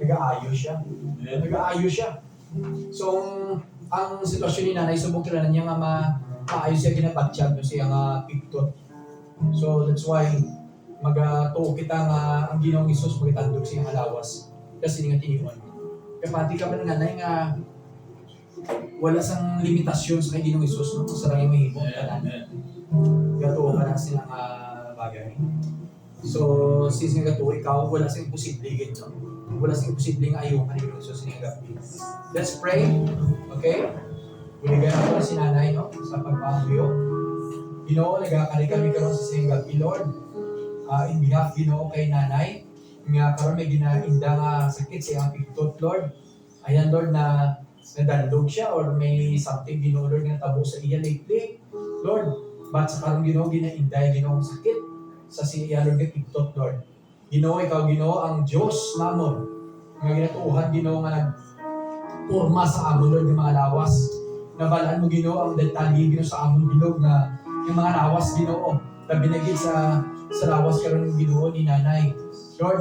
nag-aayos siya. Nag-aayos siya. So, ang sitwasyon ni nanay, subok kailangan niya nga maayos siya ginabatsyag no siya nga piptot. So, that's why mag-tuo kita nga ang Ginoong Hesus magitandog siya halawas. Kasi nga tiniwan. Kapati ka pa ng nanay nga wala sang limitasyon sa kay Ginoong Hesus no? Sa lang yung mahimong tanan. Gatuo ka na silang bagay. So, since nga gatuo ikaw, wala sang imposible gito. Wala sang imposible nga ayaw ka ni Ginoong Hesus nga gabi. Let's pray. Okay? Binigyan ako si nanay no? Sa pagpapayo. Ginoo, nagkakari kami karon sa siyang gabi, Lord. In behalf, Ginoo, kay nanay, nga karon may ginainda nga sakit sa iyang pigtot, Lord. Ayan, Lord, na nadandog siya or may something, Ginoo, Lord, nga tabo sa iya lately. Lord, ba't sa karon, Ginoo, ginainda, Ginoo, sakit sa siya, Lord, nga pigtot, Lord. Ginoo, ikaw, Ginoo, ang Diyos namon, nga ginatuuhan, Ginoo, nga nagporma sa amon, Lord, ng mga lawas. Nabalaan mo, Ginoo, ang detalye, Ginoo, sa amon bilog nga yung mga lawas, Ginoo, na binagid sa lawas karon ng Ginoo ni nanay. Lord,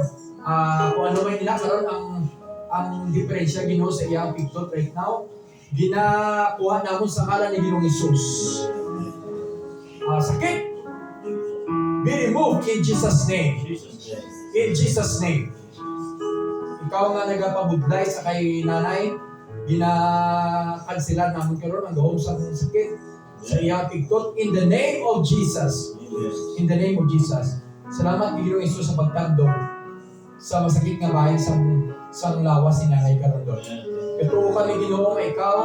kung ano may nila karon ang diferensya, Ginoo, sa iyang pigtot right now, ginakuha namon sa ngalan ni Ginoong Hesus. Sakit, be removed in Jesus' name. In Jesus' name. Ikaw nga nagapabudlay sa kay nanay, ginakansilan namon karon ang gahom sa sakit sa iyang pigtot in the name of Jesus. In the name of Jesus. Salamat Ginoong Hesus sa pagtandog sa masakit nga bahay sa lawas ni nanay karon, Lord. Katuo kami, Ginoo, nga ikaw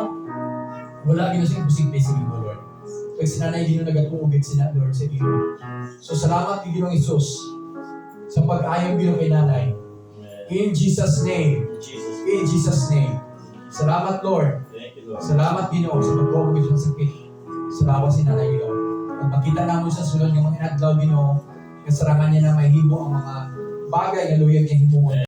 wala Ginoo sa imposible sa imo, Lord. Kaya si nanay Ginoo nagatuugid sina, Lord, sa imo. So salamat Ginoong Hesus sa pag-ayaw Ginoo kay nanay. In Jesus' name. In Jesus' name. Salamat, Lord. Salamat, Ginoo, sa pagtuugid sa sakit sa lawas ni nanay, Ginoo. At makita namin sa sulod ng mga inadlaw, Ginoo, kasarangan niya na mahimo ang mga bagay na luyag niya himungon.